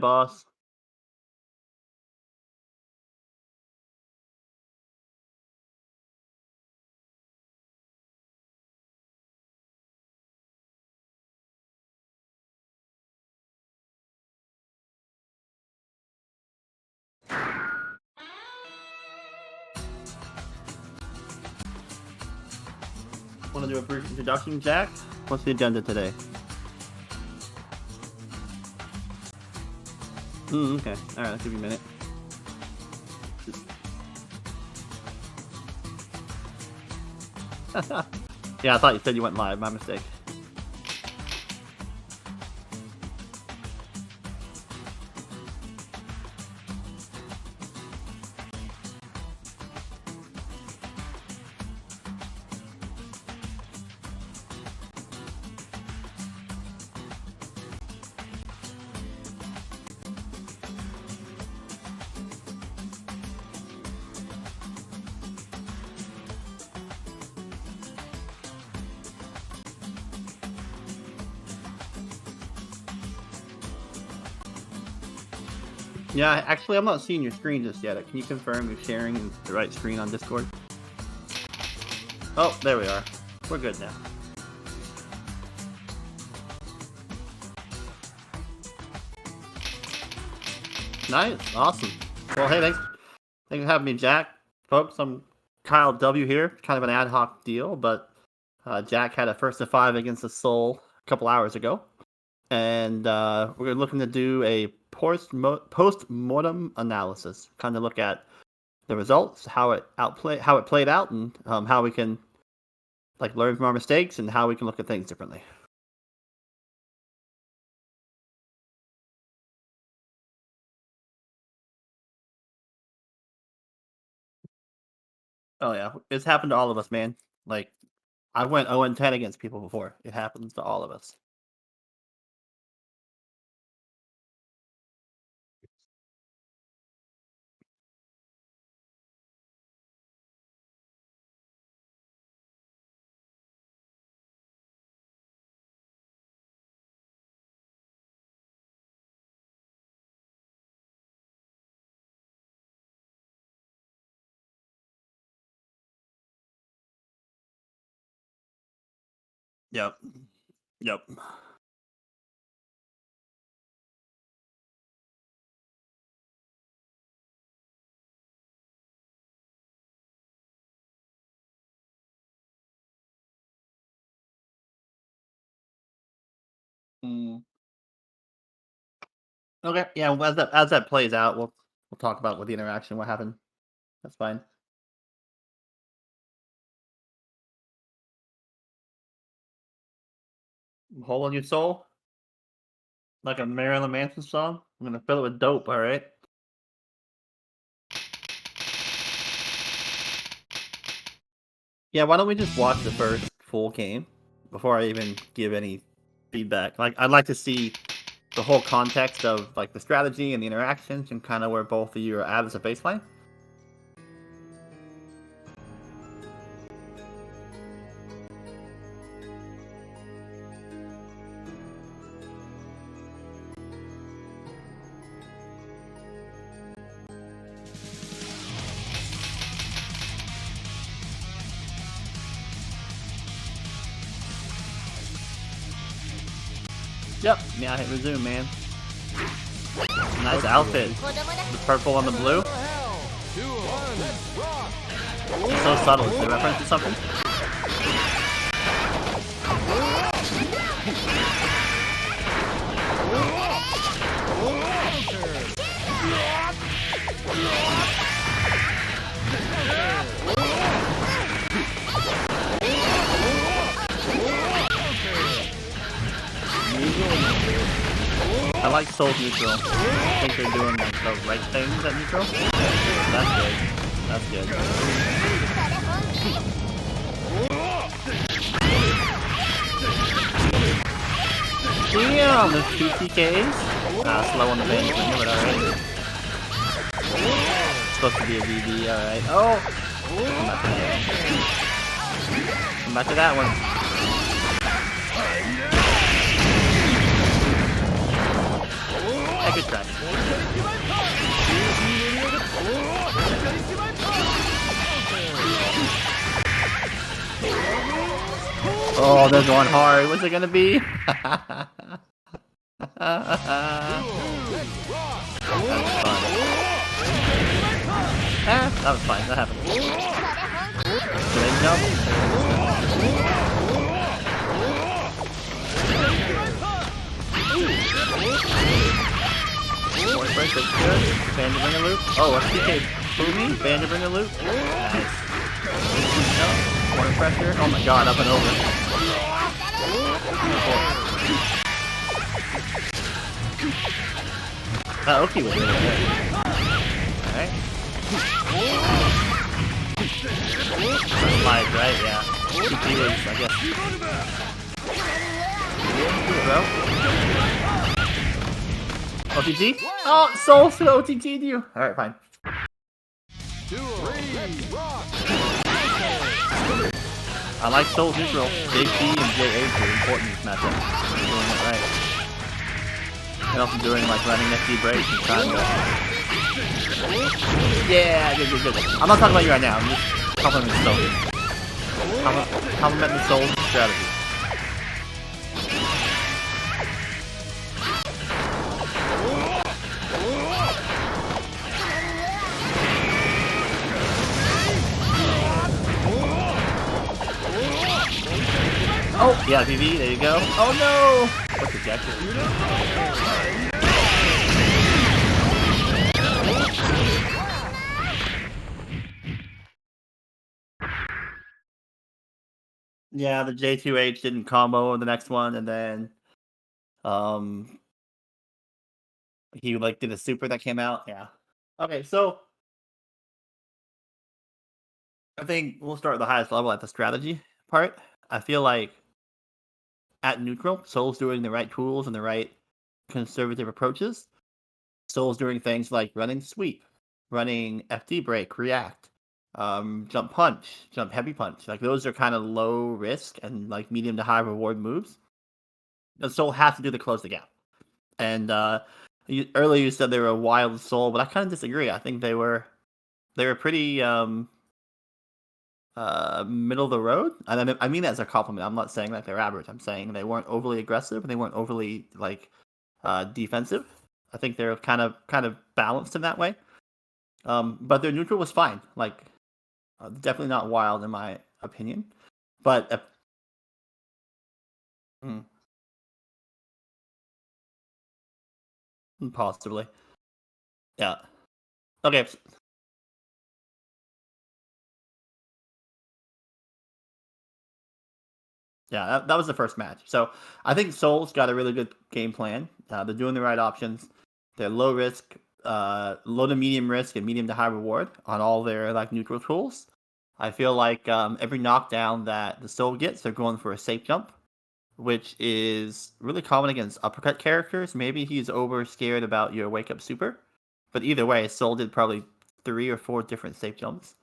boss. Want to do a brief introduction, Jack? What's the agenda today? Okay. Alright, let's give you a minute. Yeah, I thought you said you went live. My mistake. Yeah, actually, I'm not seeing your screen just yet. Can you confirm you're sharing the right screen on Discord? Oh, there we are. We're good now. Nice, awesome. Well, hey, thanks for having me, Jack. Folks, I'm KyleW here. Kind of an ad hoc deal, but Jack had a first to 5 against the Soul a couple hours ago. And we're looking to do a post-mortem analysis, kind of look at the results, how it played out, and how we can learn from our mistakes and how we can look at things differently. Oh yeah, it's happened to all of us, man. Like I went 0-10 against people before. It happens to all of us. Yep. Yep. Mm. Okay. Yeah. Well, as that plays out, we'll talk about what the interaction, what happened. That's fine. Hole in your soul, like a Marilyn Manson song. I'm gonna fill it with dope. All right. Yeah. Why don't we just watch the first full game before I even give any feedback? Like, I'd like to see the whole context of the strategy and the interactions and kind of where both of you are at as a baseline. Yep. Yeah, I hit resume, man. Nice outfit. The purple on the blue. It's so subtle. Is it a reference to something? I like Soul neutral. I think they're doing the right things at neutral. That's good. That's good. Damn, there's 2 TKs. Slow on the base, I knew it already. It's supposed to be a VB, alright. Oh! Come back to that one. Yeah, good try. Oh, they're going hard. What's it gonna be? That was fine. That happened. Did I jump? Point break, that's good. Band to bring a loop. Oh, a PK Boomy. Band to bring a loop. Nice. No. Corner pressure. Oh my god, up and over. That Oki was really good. Alright. Slide, right? Yeah. TT was, I guess. Bro. OTG? Oh, Soul should OTG'd you. Alright, fine. I like Soul's neutral. Big P and JH are important in this matchup. Doing it right. And also doing like running FD breaks and trying to go. Yeah, good. I'm not talking about you right now. I'm just complimenting Soul. Complimenting Soul's strategy. Oh, yeah, VV, there you go. Oh no! What's the objective? Yeah, the J2H didn't combo the next one, and then he like did a super that came out. Yeah. Okay, so I think we'll start at the highest level at the strategy part. I feel like at neutral, Soul's doing the right tools and the right conservative approaches. Soul's doing things like running sweep, running FD break, react, jump punch, jump heavy punch. Like those are kind of low risk and like medium to high reward moves. And Soul has to do to close the gap. And earlier you said they were a wild Soul, but I kind of disagree. I think they were pretty middle of the road. And I mean that as a compliment. I'm not saying that they're average. I'm saying they weren't overly aggressive and they weren't overly like defensive. I think they're kind of balanced in that way. But their neutral was fine. Like definitely not wild in my opinion. But possibly, yeah. Okay. Yeah, that was the first match. So I think Soul's got a really good game plan. They're doing the right options. They're low risk, low to medium risk, and medium to high reward on all their like neutral tools. I feel like every knockdown that the Soul gets, they're going for a safe jump, which is really common against uppercut characters. Maybe he's over scared about your wake up super, but either way, Soul did probably 3 or 4 different safe jumps.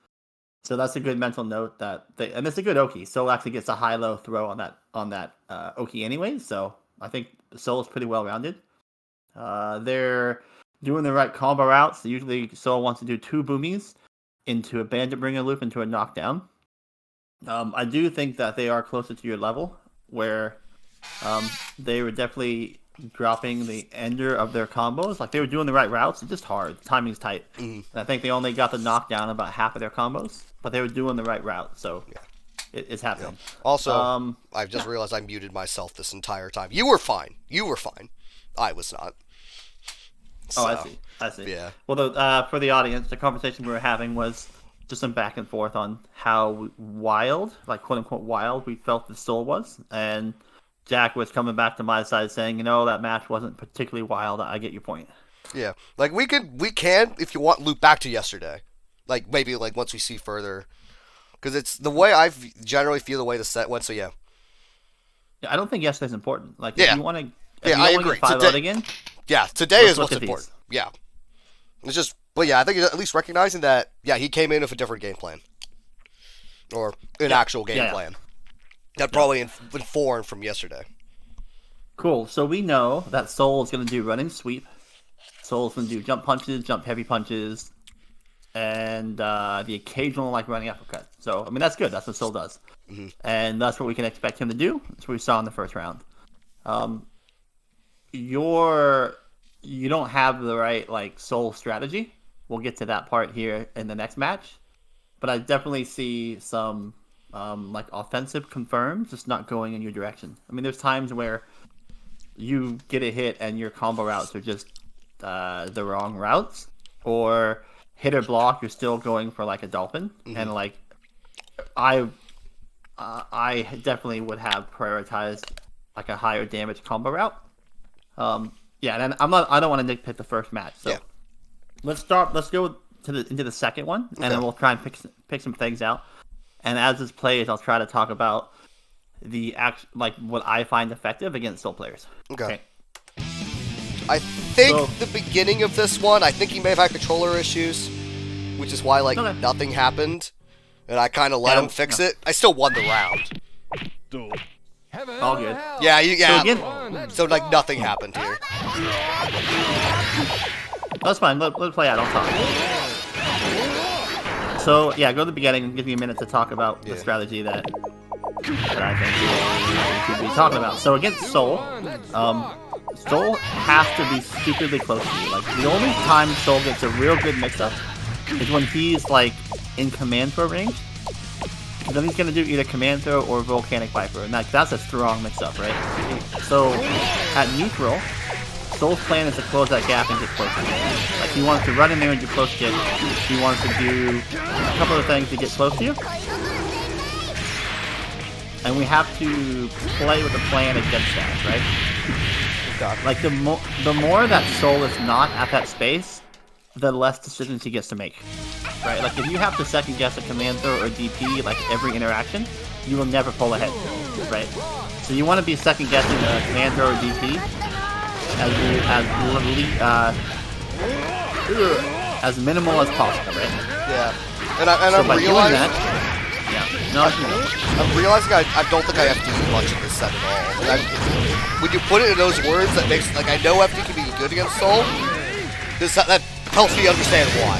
So that's a good mental note and it's a good Oki. Soul actually gets a high-low throw on that Oki anyway. So I think Soul is pretty well rounded. They're doing the right combo routes. So usually Soul wants to do 2 boomies into a bandit bringer loop into a knockdown. I do think that they are closer to your level, where they were definitely dropping the ender of their combos. Like they were doing the right routes. It's just hard. Timing's tight. Mm-hmm. And I think they only got the knockdown about half of their combos, but they were doing the right route. So it's happening. Yeah. Also, I've just realized I muted myself this entire time. You were fine. I was not. So, oh, I see. Yeah. Well, for the audience, the conversation we were having was just some back and forth on how wild, like quote unquote wild, we felt the Soul was, and Jack was coming back to my side saying, that match wasn't particularly wild. I get your point. Yeah, like we can, if you want, loop back to yesterday. Like maybe like once we see further, because it's the way I generally feel the way the set went. So yeah. Yeah, I don't think yesterday's important. Like if you want to, I agree. Today again. Yeah, today is what's important. Yeah, it's just, but yeah, I think at least recognizing that. Yeah, he came in with a different game plan, or an actual game plan. That probably informed from yesterday. Cool. So we know that Soul is going to do running sweep, Soul's gonna do jump punches, jump heavy punches, and the occasional like running uppercut. So I mean that's good. That's what Soul does, and that's what we can expect him to do. That's what we saw in the first round. You don't have the right like Soul strategy. We'll get to that part here in the next match, but I definitely see some like offensive confirms just not going in your direction. I mean, there's times where you get a hit and your combo routes are just the wrong routes, or hit or block, you're still going for like a dolphin, and like I definitely would have prioritized like a higher damage combo route. Yeah, and I don't want to nitpick the first match. So let's go into the second one, and then we'll try and pick some things out. And as this plays, I'll try to talk about the like what I find effective against Soul players. Okay. I think the beginning of this one, I think he may have had controller issues, which is why like nothing happened, and I kind of let him fix it. I still won the round. All good. Yeah. So like nothing happened here. That's fine. Let it play out. I'll talk. So yeah, go to the beginning and give me a minute to talk about the strategy that I think we should be talking about. So against Soul, Soul has to be stupidly close to you. Like the only time Soul gets a real good mix-up is when he's like in command throw range. Then he's gonna do either command throw or volcanic viper, and that's a strong mix-up, right? So at neutral, Soul's plan is to close that gap and get close to you. Like he wants to run in there and do close kick. He wants to do a couple of things to get close to you. And we have to play with a plan against that, right? Like the more that Soul is not at that space, the less decisions he gets to make, right? Like if you have to second guess a command throw or DP like every interaction, you will never pull ahead, right? So you want to be second guessing a command throw or DP as minimal as possible, right? Yeah, and I'm realizing that. Yeah, no, I'm realizing I don't think I FD much in this set at all. Like when you put it in those words, that makes like I know FD can be good against Soul. That helps me understand why.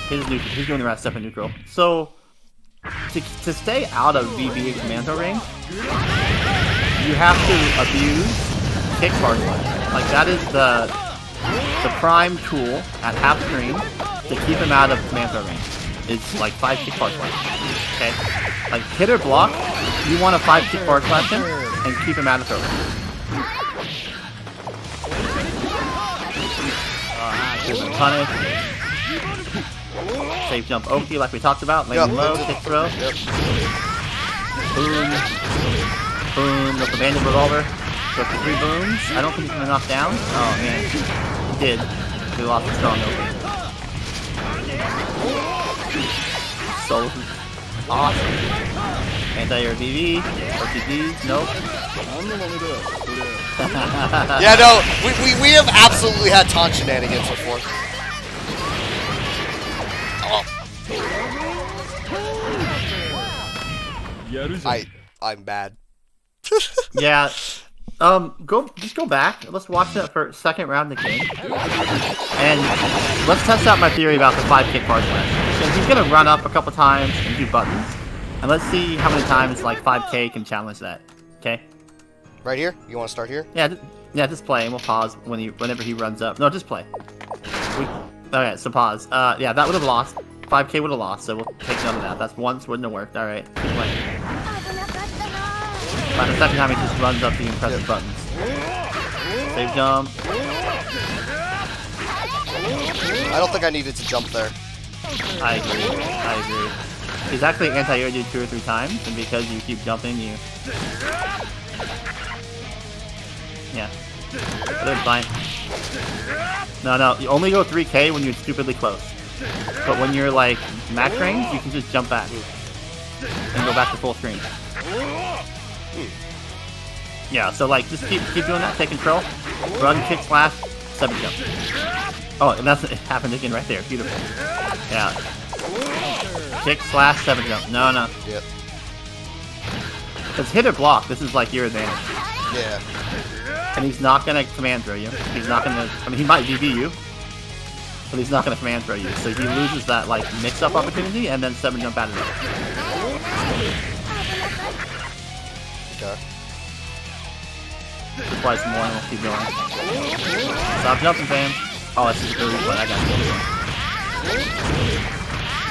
He's doing the right stuff in neutral. So to stay out of VB command throw range, you have to abuse kick bar slash. Like that is the prime tool at half screen to keep him out of command throw range. It's like 5 kick bar slash. Okay? Like hit or block, you want to 5 kick bar slash him and keep him out of throw range. Punish. Safe jump Oki like we talked about. Landing low, kick throw. Boom. Boom. With the bandit revolver. Go for 3 booms. I don't think he's gonna knock down. Oh man. He did. We lost the strong Oki. So awesome. Anti-air BB. OTG. Nope. Yeah, no, we have absolutely had taunt shenanigans before. I'm mad. Yeah. Just go back. Let's watch that for second round of the game. And let's test out my theory about the 5 kick bar slash. Because he's gonna run up a couple times and do buttons. And let's see how many times like 5K can challenge that. Okay? Right here? You want to start here? Yeah, just play and we'll pause whenever he runs up. No, just play. Okay, so pause. Yeah, that would have lost. 5K would have lost, so we'll take note of that. That's once wouldn't have worked. Alright, keep playing. By the second time he just runs up the impressive buttons. Save jump. I don't think I needed to jump there. I agree. He's actually anti-air you 2 or 3 times, and because you keep jumping, you... Yeah. But it's fine. No, you only go 3K when you're stupidly close. But when you're like max range, you can just jump back. And go back to full screen. Yeah, so like just keep doing that, take control. Run, kick, slash, 7 jump. Oh, and it happened again right there. Beautiful. Yeah. Kick, slash, 7 jump. No. Yep. Because hit or block, this is like your advantage. Yeah. And he's not gonna command throw you. He's not gonna. I mean, he might VV you, but he's not gonna command throw you. So he loses that like mix-up opportunity, and then 7 jump out of it. Okay. Apply some more, and we'll keep going. Stop jumping, fam. Oh, this is a good replay. I got it.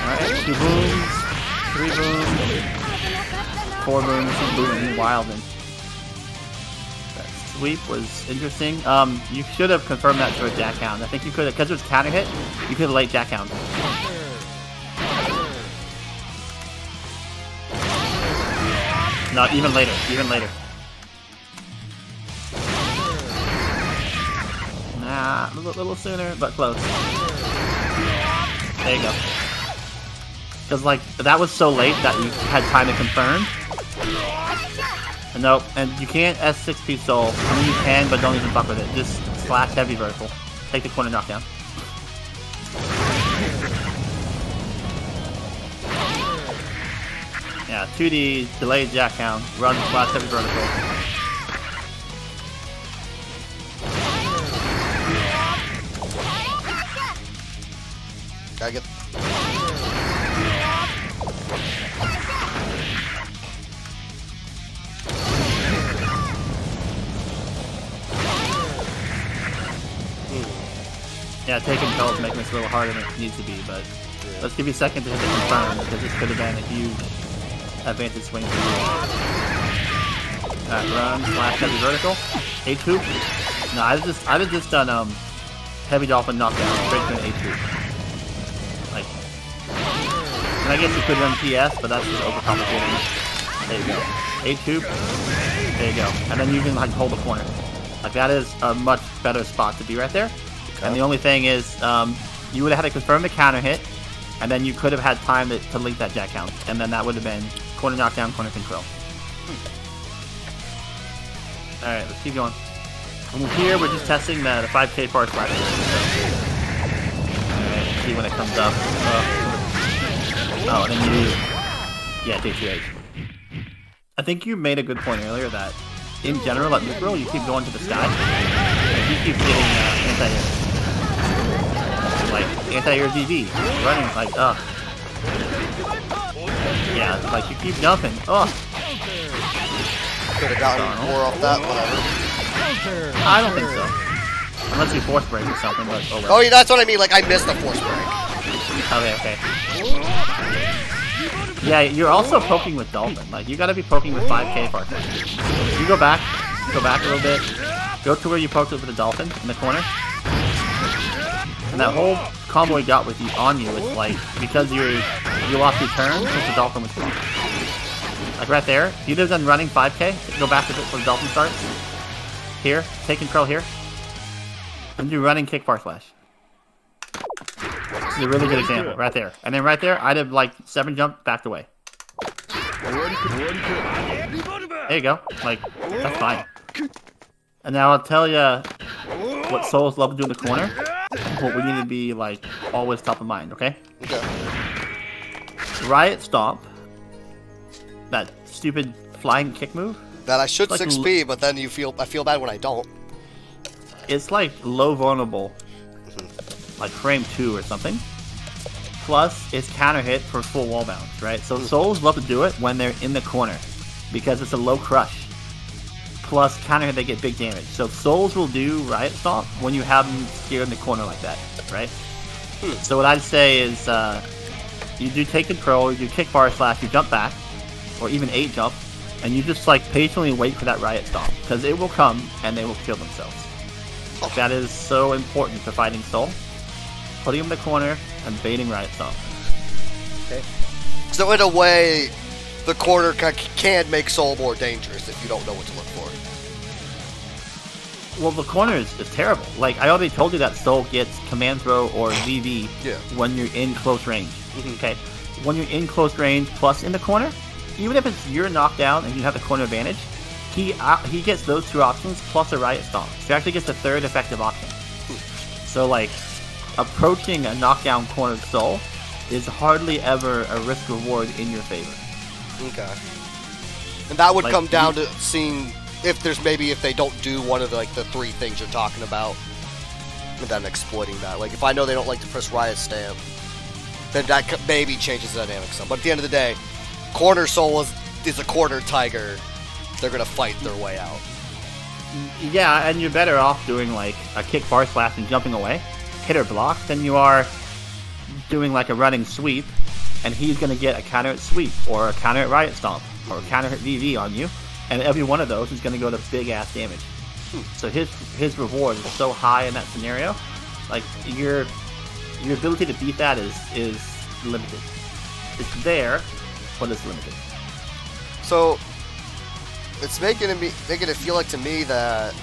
Alright, 2 booms, 3 booms, 4 booms, and booming wild. And that sweep was interesting. You should have confirmed that to a Jack Hound. I think you could have, because it was counter hit, you could have late Jack Hound. No, even later, even later. Nah, a little sooner, but close. There you go. Because, like, that was so late that you had time to confirm. Nope, and you can't S6P soul. I mean, you can, but don't even fuck with it. Just slash heavy vertical. Take the corner knockdown. Yeah, 2D, delayed Jack Hound, run slash heavy vertical. Gotta get. Yeah, taking control is making this a little harder than it needs to be, but let's give you a second to hit the confirm, because this could have been a huge advantage swing for you. Alright, run, slash heavy vertical. A2. No, I'd have just done heavy dolphin knockdown straight to an A2. Like, and I guess you could run PS, but that's just overcomplicating. There you go. A2. There you go. And then you can like hold the corner. Like that is a much better spot to be right there. Okay. And the only thing is, you would have had to confirm the counter hit, and then you could have had time to link that Jack Hound, and then that would have been corner knockdown, corner control. Alright, let's keep going. And here we're just testing the 5K far slash. Alright, see when it comes up. Oh, and then you... Yeah, day 2H. I think you made a good point earlier that, in general, at mid-roll, you keep going to the sky. And you keep getting anti-air. Like, anti-air DV. Running, like, ugh. Yeah, like, you keep jumping. Ugh. Could have gotten more off that, whatever. I don't think so. Unless you force break or something, but oh well. Oh, yeah, that's what I mean, like, I missed the force break. Okay. Yeah, you're also poking with Dolphin. Like, you gotta be poking with 5K far. You go back a little bit, go to where you poked it with the Dolphin in the corner. And that whole combo he got with you on you is like, because you lost your turn, because the Dolphin was blocked. Like right there, you have done running 5K, go back a bit where the Dolphin starts. Here, take control here. And do running kick far slash. This is a really good example, right there. And then right there, I'd have like 7 jump backed away. There you go. Like, that's fine. And now I'll tell you what souls love to do in the corner. What we need to be like always top of mind, okay? Okay. Riot Stomp. That stupid flying kick move. That I should like 6P, but then I feel bad when I don't. It's like low vulnerable. Like frame 2 or something. Plus, it's counter hit for full wall bounce, right? So souls love to do it when they're in the corner. Because it's a low crush. Plus, counter hit, they get big damage. So souls will do Riot Stomp when you have them scared in the corner like that, right? So what I'd say is, you do take control, you do kick bar slash, you jump back, or even 8 jump, and you just like patiently wait for that Riot Stomp. Because it will come, and they will kill themselves. Like, that is so important for fighting soul. Putting him in the corner and baiting Riot Stomp. Okay. So in a way, the corner can make soul more dangerous if you don't know what to look for. Well, the corner is terrible. Like, I already told you that soul gets command throw or VV when you're in close range. Okay? When you're in close range plus in the corner, even if it's your knockdown and you have the corner advantage, he gets those 2 options plus a Riot Stomp. So he actually gets the 3rd effective option. So, like, approaching a knockdown cornered soul is hardly ever a risk reward in your favor. Okay. And that would come down to seeing if they don't do one of the 3 things you're talking about, and then exploiting that. Like, if I know they don't like to press Riot Stamp, then that maybe changes the dynamic some. But at the end of the day, Corner Soul is a corner tiger. They're gonna fight their way out. Yeah, and you're better off doing like a kick bar slash and jumping away, hit or block, than you are doing like a running sweep, and he's gonna get a counter at sweep, or a counter at Riot Stomp, or a counter at VV on you, and every one of those is gonna go to big ass damage. So his reward is so high in that scenario. Like your ability to beat that is limited. It's there, but it's limited. So it's making it feel like to me that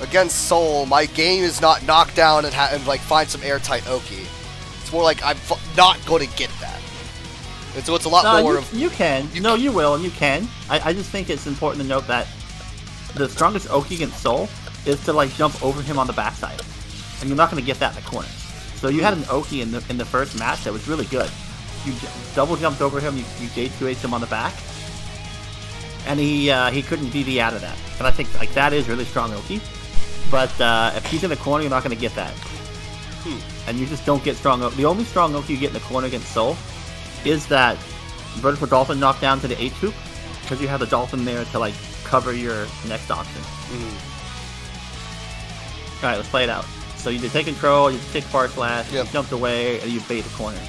against Soul, my game is not knock down and like find some airtight Oki. It's more like I'm not going to get that. And so it's a lot more of... You can. You will, and you can. I just think it's important to note that the strongest Oki against Soul is to like jump over him on the backside. And you're not going to get that in the corner. So you had an Oki in the first match that was really good. You double jumped over him, you J2H'd him on the back, and he couldn't VV out of that. And I think like that is really strong Oki. But if he's in the corner, you're not going to get that. And you just don't get strong Oki. The only strong Oki you get in the corner against Soul is that vertical dolphin knockdown to the H hoop, because you have the dolphin there to like cover your next option. Alright, let's play it out. So you take control, you kick bar slash, you jumped away, and you bait the corner.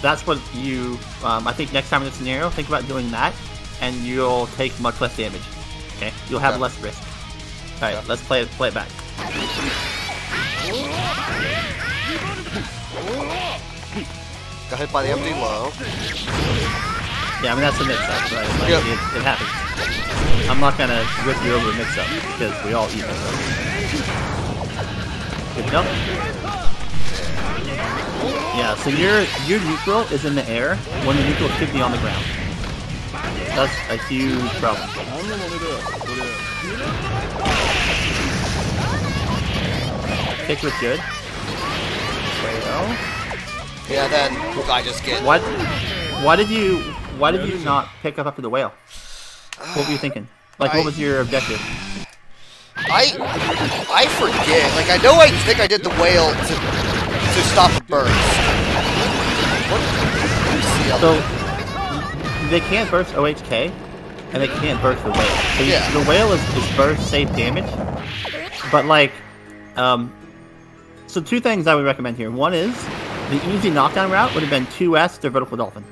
That's what you, I think next time in the scenario, think about doing that, and you'll take much less damage. Okay? You'll have less risk. Alright, let's play it back. Got hit by the empty low. Yeah, I mean, that's a mix-up, right? Like, it happens. I'm not gonna rip you over a mix-up, because we all eat mix-up. Good jump. Yeah, so your neutral is in the air when the neutral should be on the ground. That's a huge problem. Kick was good. There you go. Yeah, then I just get... Why did you not pick up after the whale? What were you thinking? Like, what was your objective? I forget. Like, I know I think I did the whale to stop a burst. So, they can't burst OHK, and they can't burst the whale. So the whale is burst safe damage, but like, so 2 things I would recommend here. One is, the easy knockdown route would have been 2S to vertical dolphin.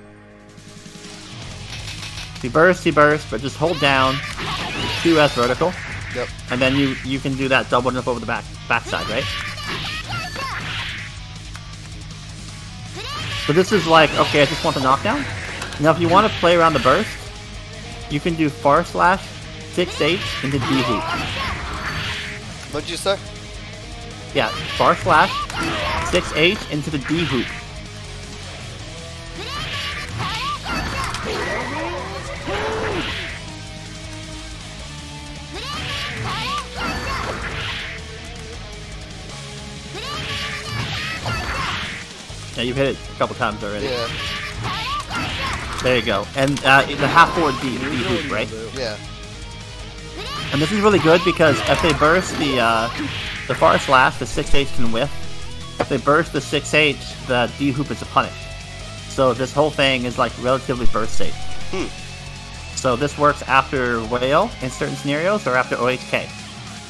He bursts, but just hold down 2S vertical. Yep. And then you can do that double jump over the backside, right? So this is like, okay, I just want the knockdown. Now if you want to play around the burst, you can do far slash 6H into D hoop. What'd you say? Yeah, far slash 6H into the D hoop. Yeah, you've hit it a couple times already. Yeah. There you go. And the half forward D hoop, right? Yeah. And this is really good because if they burst the far slash, the 6H can whiff. If they burst the 6H, the D hoop is a punish. So this whole thing is like relatively burst safe. So this works after whale in certain scenarios or after OHK.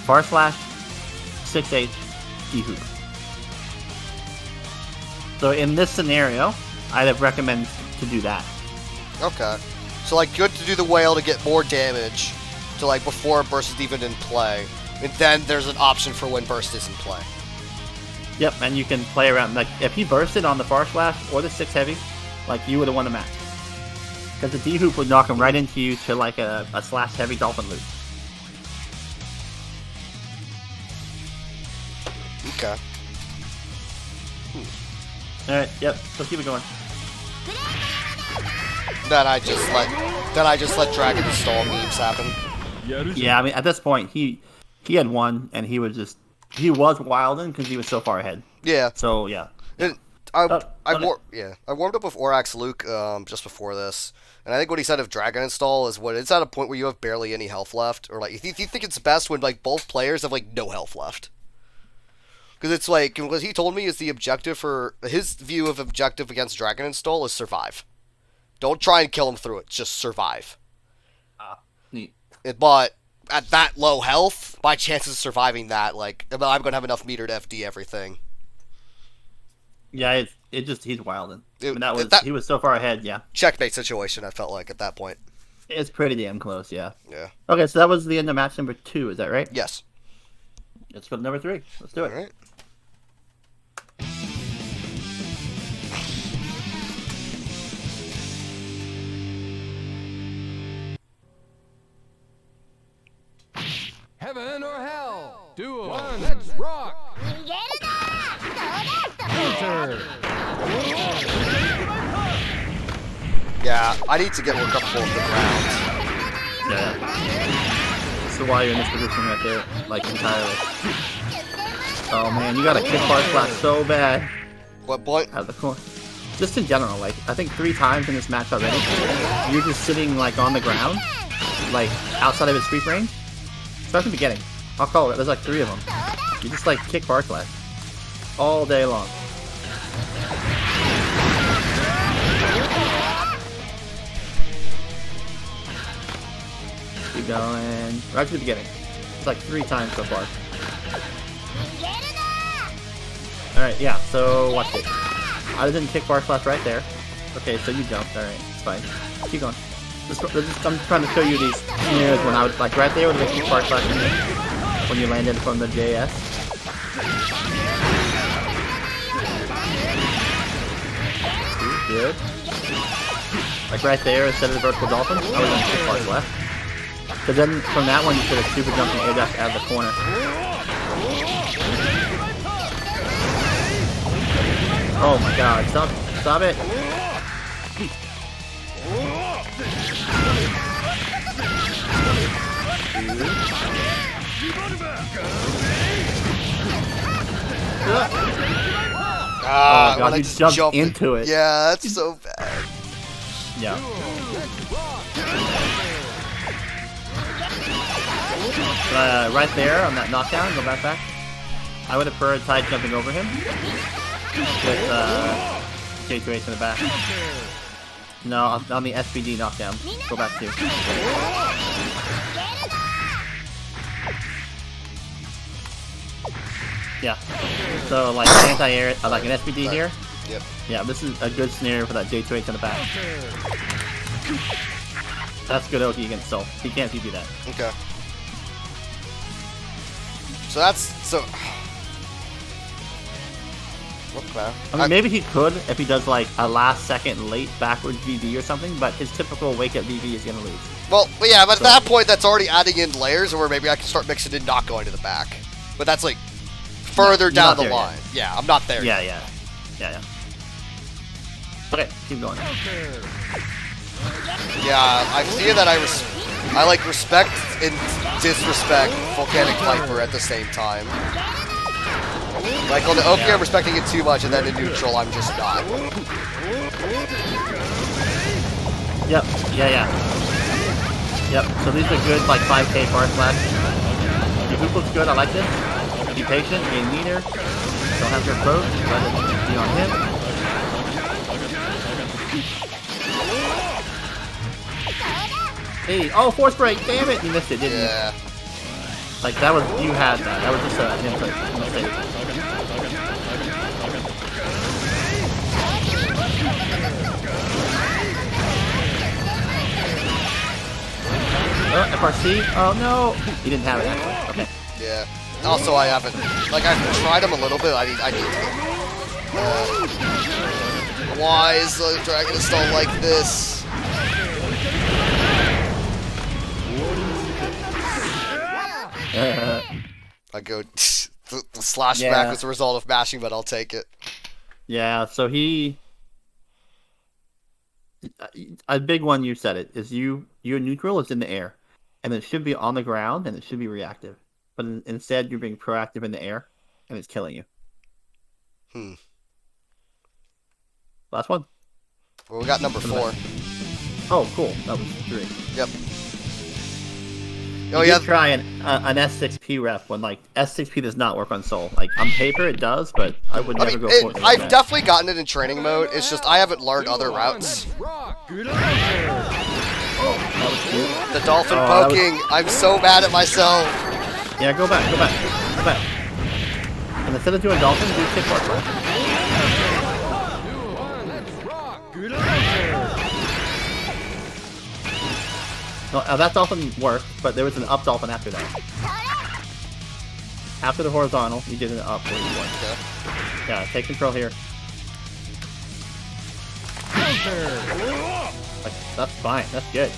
Far slash, 6H, D hoop. So in this scenario, I'd recommend to do that. Okay. So like good to do the whale to get more damage to like before burst is even in play. And then there's an option for when burst is in play. Yep, and you can play around. Like if he bursted on the far slash or the 6 heavy, like you would have won the match. Because the D hoop would knock him right into you to like a slash heavy dolphin loop. Okay. Alright, yep, so keep it going. Then I just let Dragon the Stall memes happen. Yeah, I mean at this point he had won and he was wilding because he was so far ahead. Yeah. So yeah. And I warmed up with Orax Luke just before this, and I think what he said of Dragon Install is when it's at a point where you have barely any health left, or like you think it's best when like both players have like no health left. Because it's like what he told me is the objective for his view of objective against Dragon Install is survive. Don't try and kill him through it, just survive. Neat. But at that low health, my chances of surviving that, like, I'm going to have enough meter to FD everything. Yeah, he's wilding. He was so far ahead, yeah. Checkmate situation, I felt like, at that point. It's pretty damn close, yeah. Yeah. Okay, so that was the end of match number 2, is that right? Yes. Let's go to number 3. Let's do it. All right. Heaven or hell? Duel. Let's rock. Enter. Yeah, I need to get more comfortable with the ground. Yeah. So why you're in this position right there, like entirely. Oh man, you got a kick bar flash so bad. What point? Out of the corner. Just in general, like I think 3 times in this match already, you're just sitting like on the ground, like outside of his sweep range. Start from the beginning. I'll call it. There's like 3 of them. You just like kick bar flash all day long. Keep going. Right to the beginning. It's like 3 times so far. Alright, yeah, so watch it. I didn't kick bar flash right there. Okay, so you jumped. Alright, it's fine. Keep going. I'm trying to show you these snares when I was like right there with the kick bar flash when you landed from the JS. Good. Like right there instead of the vertical dolphin, I was on kick bars left. Because then from that one you could have super jumped and air dash out of the corner. Oh my god, stop it! Oh god, he jumped into it. Yeah, that's so bad. Yeah. Right there on that knockdown, go back. I would have prioritized jumping over him with J2H in the back. No, on the SPD knockdown. Go back to. Yeah. So like anti-air, like an SPD here. Yep. Yeah, this is a good snare for that J2H in the back. That's good OT against Soul. He can't TP that. Okay. So that's Okay. I mean, maybe he could if he does like a last second late backwards VV or something, but his typical wake up VV is gonna lose. Well, yeah, but at that point, that's already adding in layers, or maybe I can start mixing in not going to the back. But that's like further down the line. Yet. Yeah, I'm not there. Yeah, yet. Yeah. Okay, keep going. Yeah, I fear that I like respect and disrespect Volcanic Viper at the same time. Like on the Oki, I'm respecting it too much, and then in neutral, I'm just not. Yep, yeah. Yep, so these are good, like 5k bar slash. Your hoop looks good, I like this. Be patient, gain meter. Don't have your approach, let it be on him. Hey, oh, force break, damn it! You missed it, didn't you? Like, that was, you had that. That was just an input mistake. FRC? Oh no! He didn't have it actually. Okay. Yeah. Also, I haven't. Like, I've tried him a little bit. I need to. Why is the Dragon Install like this? I go. The slash back was a result of mashing, but I'll take it. Yeah, so he. A big one, you said it, is your neutral is in the air. And it should be on the ground, and it should be reactive. But instead, you're being proactive in the air, and it's killing you. Last one. Well, we got number 4. Oh, cool. That was 3. Yep. Oh, yeah. Try an S6P ref when like S6P does not work on Soul. Like on paper it does, but I would never go for it. I've definitely gotten it in training mode. It's just I haven't learned other routes. The dolphin poking. I'm so mad at myself. Yeah, go back. And instead of doing dolphin, do kick mark. No, that dolphin worked, but there was an up dolphin after that. After the horizontal, you did an up where you went. Okay. Yeah, take control here. Like, that's fine. That's good.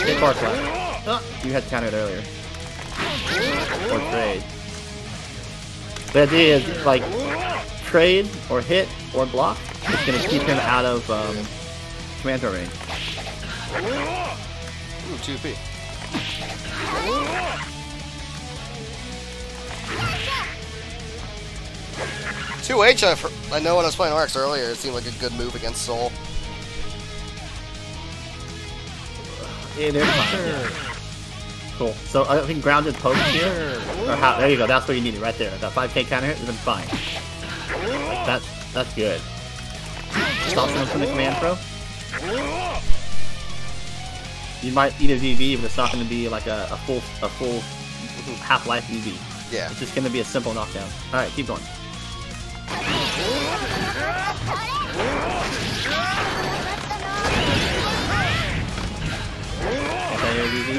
Hit bar flat. You had countered earlier. Or trade. The idea is, like, trade or hit or block. It's going to keep him out of command throw range. Ooh, 2P. 2H, I know when I was playing RX earlier, it seemed like a good move against Soul. Yeah, there's fine. Yeah. Cool. So I think grounded poke here. Or how? There you go. That's what you needed right there. That 5K counter hit, then fine. Like that's good. Stop him from the command throw. You might eat a VV, but it's not going to be like a full half-life VV. Yeah. It's just going to be a simple knockdown. All right, keep going. Anti-air VV.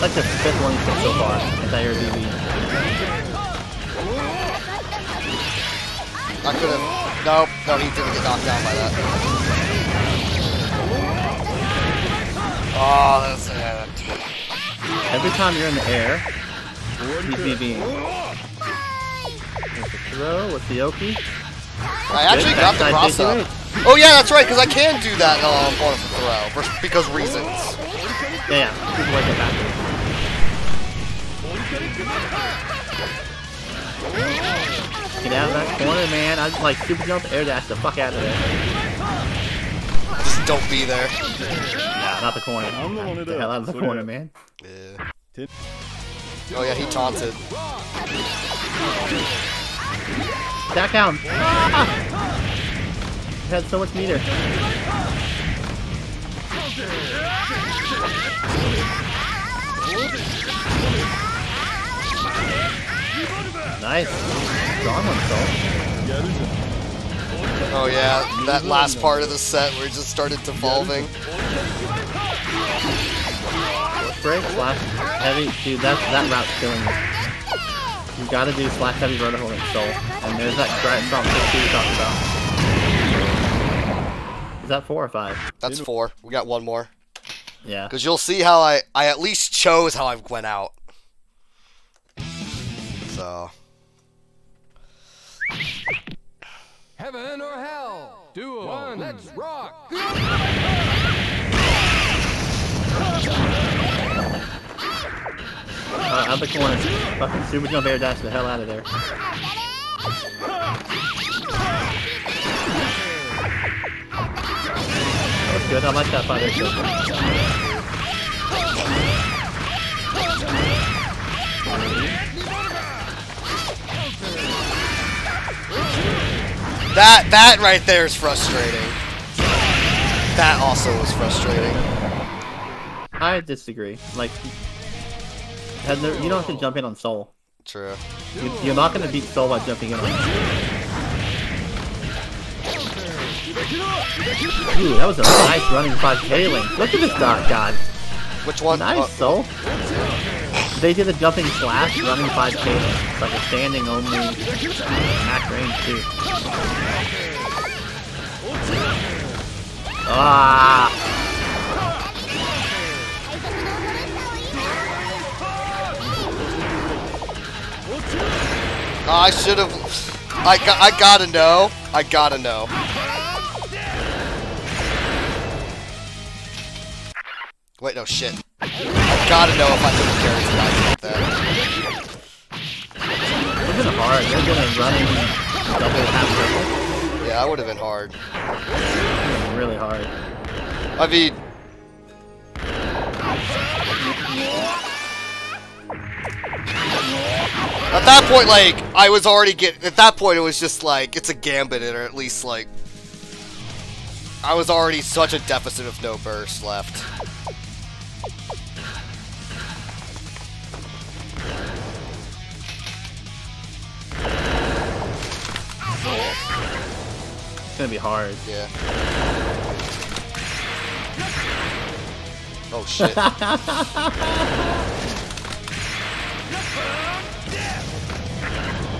Like the 5th one he's so far. Anti-air VV. I could have. Nope. No, he didn't get knocked down by that. Oh, that's it. Every time you're in the air, he's VVing. There's the throw with the Oki. I actually got the cross up. Oh yeah, that's right, because I can do that on the throw, because reasons. Yeah, people like it back. Get out of that corner, man. I just like super jump, air dash the fuck out of there. Just don't be there. Nah, not the corner. Get the hell out of the corner, man. Yeah. Oh yeah, he taunted. Back down. Ah! It had so much meter. Nice. Strong one, Soul. Oh yeah, that last part of the set where it just started devolving. Break, slash heavy. Dude, that route's killing me. You gotta do slash heavy vertical and Soul. And there's that Dragon Stomp 60 we talked about. Is that 4 or 5? That's 4. We got one more. Yeah. Because you'll see how I at least chose how I went out. So. Heaven or hell? Duo. 1, let's rock. Out of the corner. Fucking super jump air dash the hell out of there. That was good. I like that 5 air. That right there is frustrating. That also was frustrating. I disagree. Like, you don't have to jump in on Soul. True. You're not going to beat Soul by jumping in on him. Ooh, that was a nice running 5K link. Look at this god. Which one? Nice, Soul. They did a jumping slash running 5K link. It's like a standing only max range too. Ah! I should have. I gotta know. I gotta know. Wait, no shit. I gotta know if I could have carried it like that. It's hard. They're gonna run double half circle. Yep. that would have been hard. Really hard. I mean, at that point, like, I was already at that point, it was just like, it's a gambit, or at least, like, I was already such a deficit of no burst left. It's gonna be hard. Yeah. Oh, shit.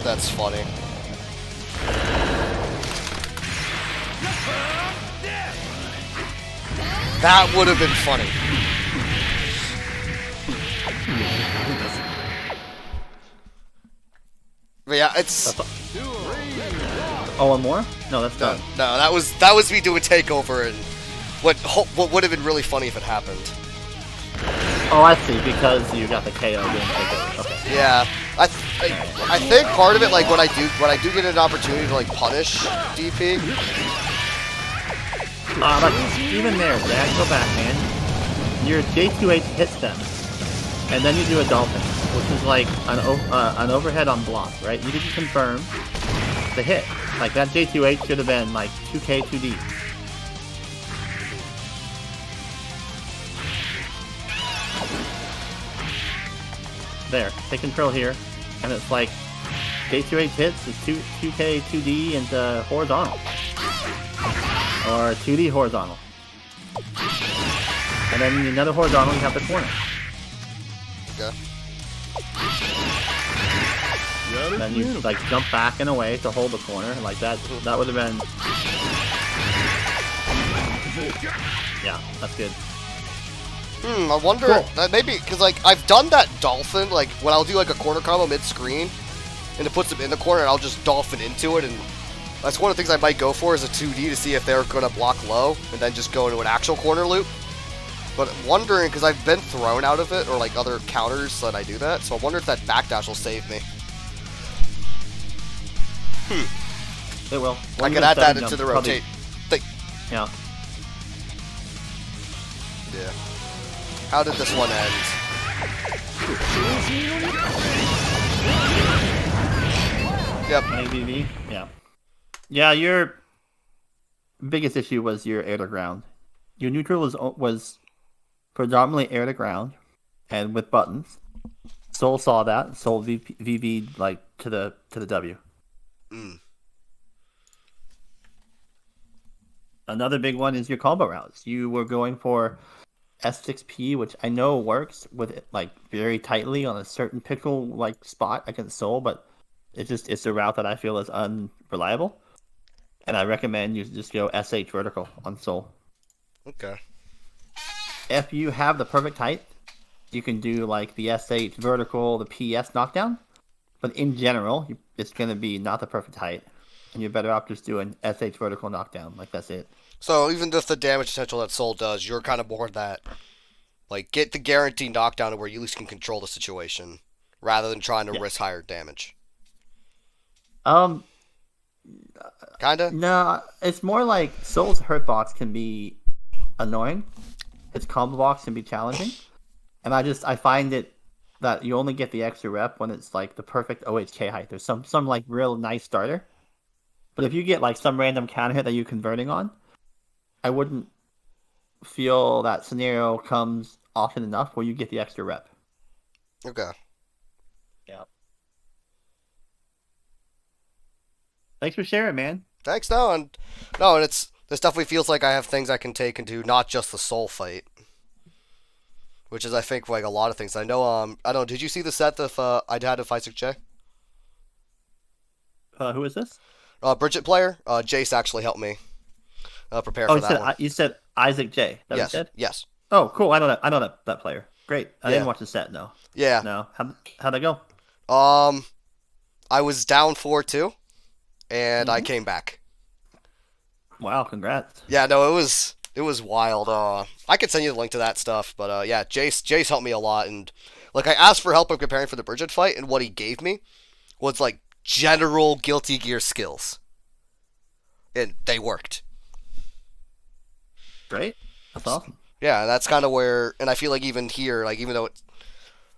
That's funny. That would have been funny. But yeah, it's... Oh, one more? No, that's done. No, that was me doing takeover, and what would have been really funny if it happened. Oh, I see, because you got the KO doing takeover. Okay. Yeah, I think part of it, like when I do get an opportunity to like punish DP. But even there, Zach, go back, man. Your J2H hits them, and then you do a dolphin, which is like an overhead on block, right? You didn't confirm the hit. Like that J2H should have been like 2K 2D. There, take control here, and it's like J2H hits is 2K 2D into horizontal. Or 2D horizontal. And then another horizontal, you have the corner. Okay. And then you like jump back and away to hold the corner, like that. That would have been. Yeah, that's good. I wonder maybe because like I've done that dolphin like when I'll do like a corner combo mid-screen, and it puts them in the corner, and I'll just dolphin into it, and that's one of the things I might go for is a 2D to see if they're gonna block low, and then just go into an actual corner loop. But I'm wondering because I've been thrown out of it or like other counters that I do that, so I wonder if that backdash will save me. It will. I could add that into the rotate thing. Yeah. Yeah. How did this one end? Yep. ABV. Yeah. Yeah, your biggest issue was your air to ground. Your neutral was predominantly air to ground, and with buttons. Soul saw that. Soul VV'd like to the W. Another big one is your combo routes. You were going for S6P, which I know works with it like very tightly on a certain pixel like spot against Soul, but it's a route that I feel is unreliable. And I recommend you just go SH vertical on Soul. Okay. If you have the perfect height, you can do like the SH vertical, the PS knockdown. But in general, it's going to be not the perfect height. And you're better off just doing SH vertical knockdown. Like, that's it. So even with the damage potential that Soul does, you're kind of more that, like, get the guaranteed knockdown to where you at least can control the situation, rather than trying to risk higher damage. Kinda? No, it's more like Soul's hurt box can be annoying. Its combo box can be challenging. And I find it that you only get the extra rep when it's like the perfect OHK height. There's some like real nice starter. But if you get like some random counter hit that you're converting on, I wouldn't feel that scenario comes often enough where you get the extra rep. Okay. Yeah. Thanks for sharing, man. Thanks, and this definitely feels like I have things I can take into not just the Soul fight, which is I think like a lot of things. I know. I don't know. Did you see the set that I had of 56J? Who is this? Bridget player. Jace actually helped me prepare for that one. You said Isaac J. That yes. you said? Yes. Oh, cool. I know that player. Great. I didn't watch the set, no. Yeah. No. How'd it go? I was down 4-2, and I came back. Wow, congrats. Yeah, no, it was wild. I could send you the link to that stuff, but yeah, Jace helped me a lot, and like I asked for help in preparing for the Bridget fight, and what he gave me was like general Guilty Gear skills. and they worked. Great. That's awesome. Yeah, that's kind of where, and I feel like even here, like even though it's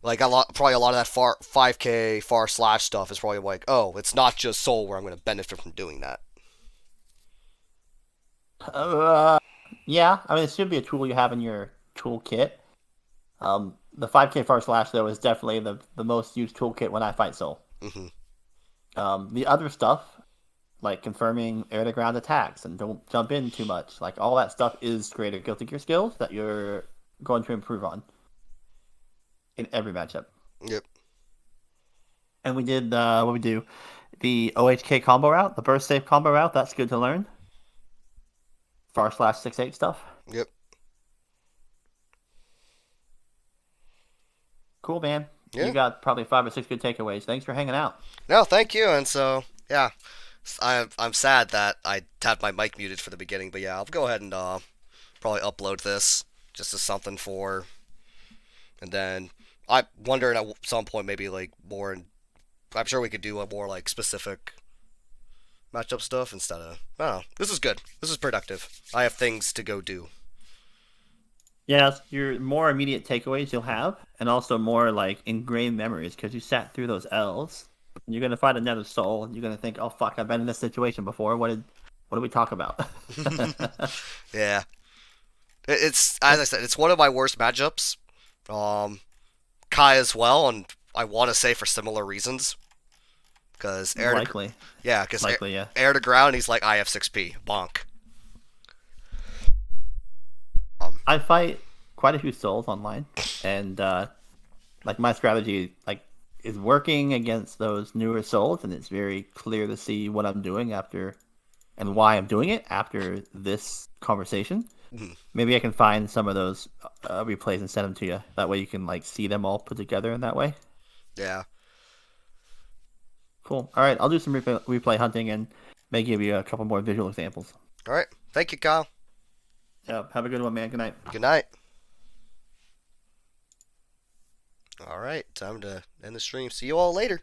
like probably a lot of that far 5K far slash stuff is probably like, oh, it's not just soul where I'm going to benefit from doing that. Yeah, I mean, it should be a tool you have in your toolkit. The 5K far slash though is definitely the most used toolkit when I fight soul. Hmm. The other stuff, like confirming air to ground attacks and don't jump in too much, like all that stuff is greater Guilty Gear skills that you're going to improve on in every matchup. Yep. And we did what we do, the OHK combo route, the burst safe combo route. That's good to learn. Far slash 6-8 stuff. Yep. Cool, man. Yeah. You got probably 5 or 6 good takeaways. Thanks for hanging out. No, thank you. And so, yeah, I'm sad that I had my mic muted for the beginning, but yeah, I'll go ahead and probably upload this just as something for, and then I wonder at some point maybe like more, I'm sure we could do a more like specific matchup stuff instead of, I don't know. This is good. This is productive. I have things to go do. Yes, your more immediate takeaways you'll have, and also more like ingrained memories because you sat through those L's. You're gonna find another soul, and you're gonna think, "Oh fuck, I've been in this situation before. What did we talk about?" Yeah, it's as I said, it's one of my worst matchups. Kai as well, and I want to say for similar reasons. Because Likely. Yeah, because Likely, yeah. air to ground, he's like, I have 6P. Bonk. I fight quite a few souls online, and like my strategy like is working against those newer souls, and it's very clear to see what I'm doing after and why I'm doing it after this conversation. Mhm. Maybe I can find some of those replays and send them to you. That way you can like see them all put together in that way. Yeah. Cool. All right, I'll do some replay hunting and may give you a couple more visual examples. All right. Thank you, Kyle. Yeah, have a good one, man. Good night. Good night. All right. Time to end the stream. See you all later.